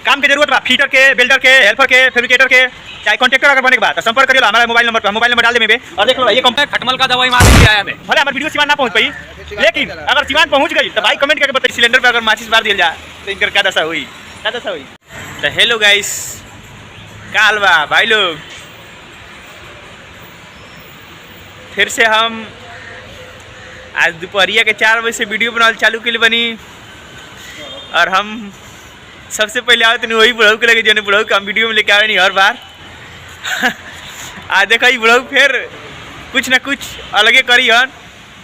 काम के जरूरत बा फीटर के, बेल्डर के, हेल्पर के, फैब्रिकेटर के, चाहे कॉन्ट्रैक्टर अगर बने के बाद तो संपर्क करियो हमारा मोबाइल नंबर पर, मोबाइल नंबर डाल दे में। और देख लो ये कंपनी खटमल का दवाई मारने के आया मैं। भले हमारी वीडियो सीवान ना पहुंच पाई, लेकिन अगर सीवान पहुंच गई तो भाई कमेंट करके बताइए सिलेंडर पे अगर माचिस बार दिया जाए तो इनकर क्या दशा हुई, क्या दशा हुई। तो हेलो गाइस, का हाल बा भाई लोग, फिर से हम आज दोपहरिया के 4 बजे से वीडियो बनाना चालू के लिए बनी। और हम सबसे पहले आओ तो वही बुढ़ऊ के लगे जो बुढ़ऊ का हम वीडियो में लेके आए नहीं हर बार। आज देखा बुढ़ऊ फिर कुछ ना कुछ अलगे करी हन,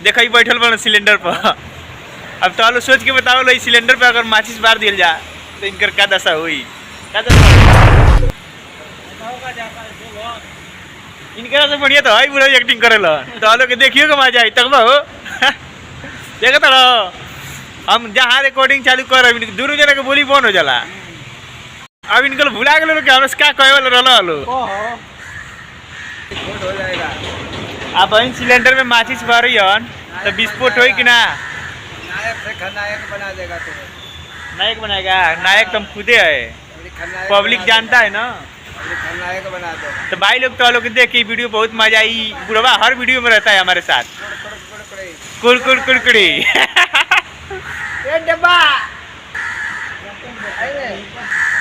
देखा बैठल बन सिलेंडर पर। अब तो सोच के बताओ लो सिलेंडर पर अगर माचिस बार दिया जाए तो इनकर क्या दशा हुई, क्या दशा। इनका से बढ़िया तो है बुढ़ऊ एक्टिंग करेला तो लोग देखियो के मजा आई तक हो। देखो तो हम जहाँ रिकॉर्डिंग चालू कर रहे दूर जना के बोली बंद हो जाला। अब इनको भुला गए लोग हम क्या कहे वाला रहलो अब इन सिलेंडर में माचिस भर रही हन तो विस्फोट हो कि ना। नायक बना देगा तो नायक बनाएगा, नायक तो हम खुदे है, पब्लिक जानता है ना। खलनायक बना दो तो भाई लोग तो लोग देखिए वीडियो बहुत मजा आई, बुढ़वा हर वीडियो में रहता है हमारे साथ। कुरकुर कुरकुरी डब्बा।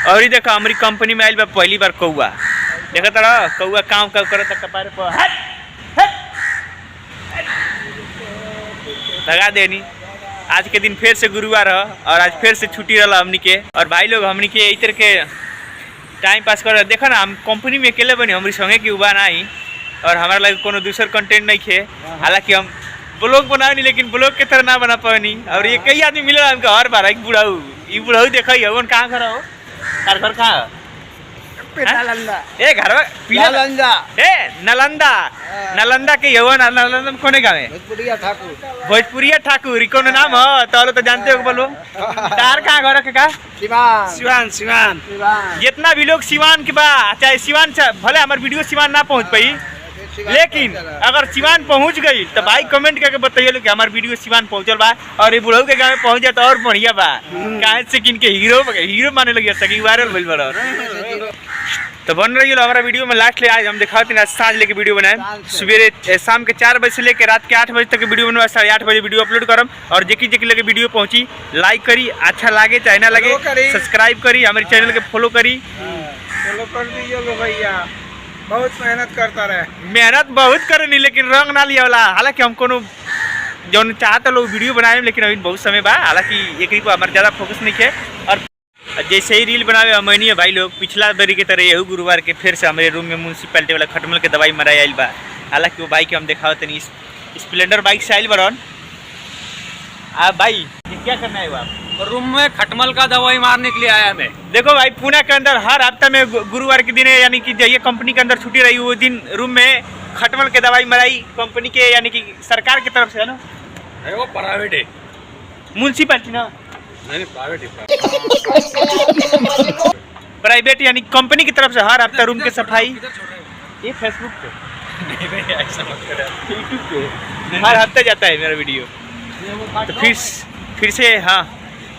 और ये देखो हमारी कंपनी में आयल बा पहली बार कौआ, देखा तारा कौआ काम काम करता कपारे पर लगा देनी। आज के दिन फिर से गुरुवार है और आज फिर से छुट्टी रहा हमनी के। और भाई लोग हमनी के इधर के टाइम पास कर देखा ना, हम कंपनी में अकेले बनी, हमारी संगे की उबा ना आई और हमारा लगे कोनो दूसर कंटेंट नहीं खे। हालांकि हम ब्लॉग बनाओ नहीं लेकिन ब्लॉग के तरह ना बना पानी। और ये कई आदमी मिले हमको हर बार एक बुढ़ाऊ, ये बुढ़ाऊ देखा ही हो कहाँ घर हो, तार घर कहाँ नालंदा ए घर नालंदा ए नालंदा, नालंदा के हो ना, नालंदा में कोने गाँव है भोजपुरिया ठाकुर, भोजपुरिया ठाकुर कौन नाम हो तो जानते हो बोलो। तार कहाँ घर के का सिवान सिवान सिवान। सिवान जितना भी लोग सिवान के बा चाहे सिवान से भले हमारे वीडियो सिवान ना पहुंच पाई, लेकिन अगर सिवान पहुंच गई तो भाई कमेंट करके बताइए कि हमारे वीडियो सिवान पहुंचल बा और ये बुढ़ऊ के गाँव में पहुंच जाए तो और बढ़िया बा। कहे से किनके हीरो माने लगे सकी वायरल भइल बा। तो बन रही है हमारा वीडियो में लास्ट ले आज हम दिखाते हैं साँझ लेके वीडियो बनाए, सवेरे शाम के 4 बजे से लेकर रात के 8 बजे तक वीडियो बनवा, 8:30 बजे वीडियो अपलोड करम। और जेकी लगे वीडियो पहुंची लाइक करी, अच्छा लगे चाहे ना लगे सब्सक्राइब करी, हमारे चैनल के फॉलो करी। फॉलो कर दीजिए भैया, बहुत मेहनत करता रहे। मेहनत बहुत करे नहीं लेकिन रंग ना लिया वाला। हालांकि हम कोनो जो चाहता लोग वीडियो बनाए लेकिन अभी बहुत समय बा, हालांकि एक पर हमारे ज़्यादा फोकस नहीं है। और जैसे ही रील बनावे हमनी है भाई लोग पिछला बरी की तरह यही गुरुवार के फिर से हमारे रूम में म्यूनसिपैलिटी वाला खटमल के दवाई मराई आयल बा। हालांकि वो बाइक हम दिखाओ तनी स्प्लेंडर बाइक से आयल बरन। आप भाई क्या करना है आप रूम में खटमल का दवाई मारने के लिए आया मैं। देखो भाई पुणे के अंदर हर हफ्ता में गुरुवार के दिन है, यानी कि ये कंपनी के अंदर छुट्टी रही वो दिन रूम में खटमल के दवाई मराई कंपनी के, यानी कि सरकार की तरफ से है ना, वो प्राइवेट है, म्यूनसिपैलिटी ना नहीं प्राइवेट है, प्राइवेट यानी कंपनी की तरफ से हर हफ्ता रूम की सफाई। ये फेसबुक पे यूट्यूब पे हर हफ्ते जाता है मेरा वीडियो। तो फिर से हाँ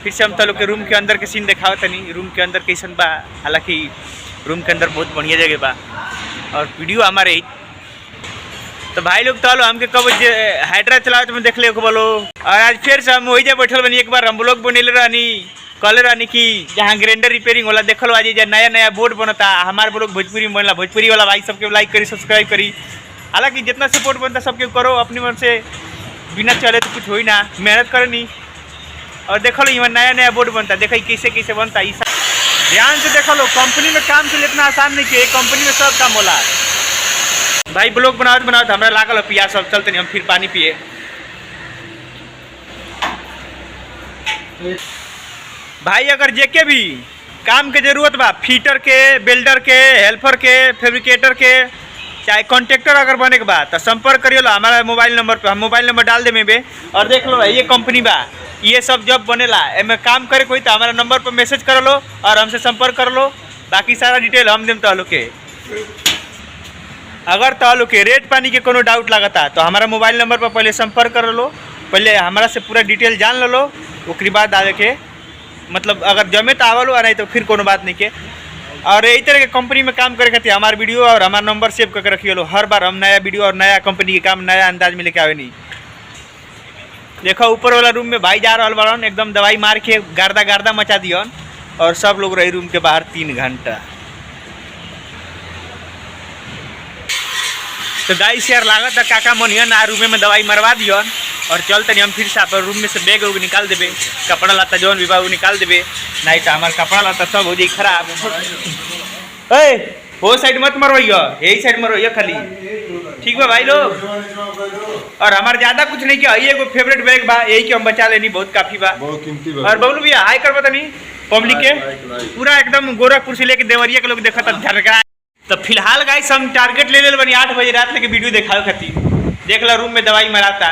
फिर से हम तो लोग के रूम के अंदर के सीन दिखाओ तनी, रूम के अंदर कैसन बा। हालांकि रूम के अंदर बहुत बढ़िया जगह बा और वीडियो हमारे। तो भाई लोग तो हमके कब हाइड्रा चलाओ तो मैं देख ले बोलो। और आज फिर से हम वही जब बैठल बनी, एक बार हम लोग बनेले रहनी कल रहनी कि जहाँ ग्राइंडर रिपेयरिंग होला देखल आज नया नया बोर्ड बनता हमारे लोग भोजपुरी में बनला। भोजपुरी वाला भाई सबके लाइक करी सब्सक्राइब करी। हालांकि जितना सपोर्ट बनता सबके करो, अपने मन से बिना चले तो कुछ हो ही ना, मेहनत करनी। और देखो लो नया नया बोर्ड बनता, देखो कैसे कैसे बनता है। ध्यान से देखो लो, कंपनी में काम के लिए इतना आसान नहीं किया, कंपनी में सब काम होला। भाई ब्लॉग बनाओ हमारा लागल हो पिया सब चलते नहीं, हम फिर पानी पिए। भाई अगर जेके भी काम के जरूरत बा फीटर के, बेल्डर के, हेल्पर के, फैब्रिकेटर के, चाहे कॉन्ट्रैक्टर अगर बने के बा तो संपर्क करियो हमारा मोबाइल नंबर पे, हम मोबाइल नंबर डाल दे में। और देख लो ये कंपनी बा, ये सब जब बनेला एमे काम करे कोई तो हमारा नंबर पर मैसेज कर लो और हमसे संपर्क कर लो। बाकी सारा डिटेल हम देम तो के। अगर तो के रेट पानी के कोनो डाउट लगता तो हमारा मोबाइल नंबर पर पहले संपर्क कर लो, पहले हमारा से पूरा डिटेल जान लो, उसके बाद आगे के मतलब अगर जमे तो आवलो नहीं तो फिर कोनो बात नहीं के। और यही तरह के कंपनी में काम करे खातिर हमार वीडियो और हमारा नंबर सेव करके रखिए। हर बार हम नया वीडियो और नया कंपनी के काम नया अंदाज में लेके आवे नहीं। देखो ऊपर वाला रूम में भाई जा रहा बड़न, एकदम दवाई मार के गर्दा गर्दा मचा दियन और सब लोग रही रूम के बाहर 3 घंटा। तो गाइस यार लागत है काका मनियन आ रूम में दवाई मरवा दियन और चलते हम फिर से आप रूम में से बैग उग निकाल देवे, कपड़ा लत्ता जौन भी बाबू निकाल देवे, नहीं तो हमारे कपड़ा लत्ता सब हो जाए खराब। वो साइड मत मरवाइयो, यही साइड मरवाइयो खाली, ठीक बा भाई लोग। और हमारे ज्यादा कुछ नहीं किया, ये फेवरेट बैग बा, यही के हम बचा लेनी, बहुत काफी बा, बहुत कीमती बा। और बबलू भैया हाई कर बता नहीं पब्लिक के पूरा एकदम गोरखपुर से लेके देवरिया के लोग देखा था झरका। तो फिलहाल गाइस हम टारगेट ले ले बनी 8 बजे रात लेके वीडियो दिखाओ खातिर। देख लो रूम में दवाई मराता,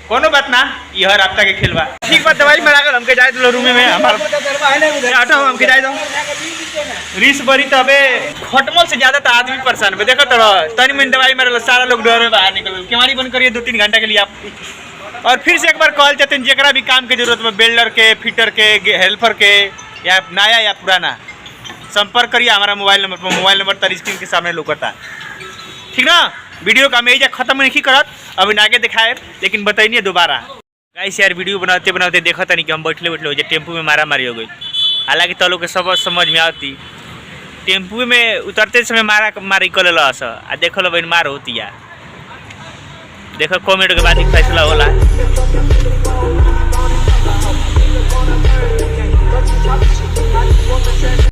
कोनो बात ना, ये हर हफ्ता के खेलवा, ठीक बात। दवाई मरा कर हमके जाए दो रूम में, हमारा हमके जाए दो रिस बरी। तो अबे खटमल से ज्यादा तो आदमी परेशान है, देखो तो तनी में दवाई मारे सारा लोग डर में बाहर निकल, केवाड़ी बंद करिए 2-3 घंटा के लिए आप। और फिर से एक बार कॉल चाहते हैं जरा भी काम की जरूरत में, बेल्डर के, फिटर के, हेल्पर के, या नया या पुराना, संपर्क करिए हमारा मोबाइल नंबर पर। मोबाइल नंबर तर स्क्रीन के सामने लोकता, ठीक ना। वीडियो का मैं खत्म नहीं करत, अभी आगे दिखाए लेकिन बताइए दोबारा। गाइस यार वीडियो बनाते बनाते देखा था नहीं कि हम बैठले हो जाए टेम्पू में मारा मारी हो गई। हालांकि तो लोग के सब समझ में आती, टेम्पू में उतरते समय मारा मारी कर लस आ देख लो बहन मार होती है। देखो कमेंट के बाद फैसला होला।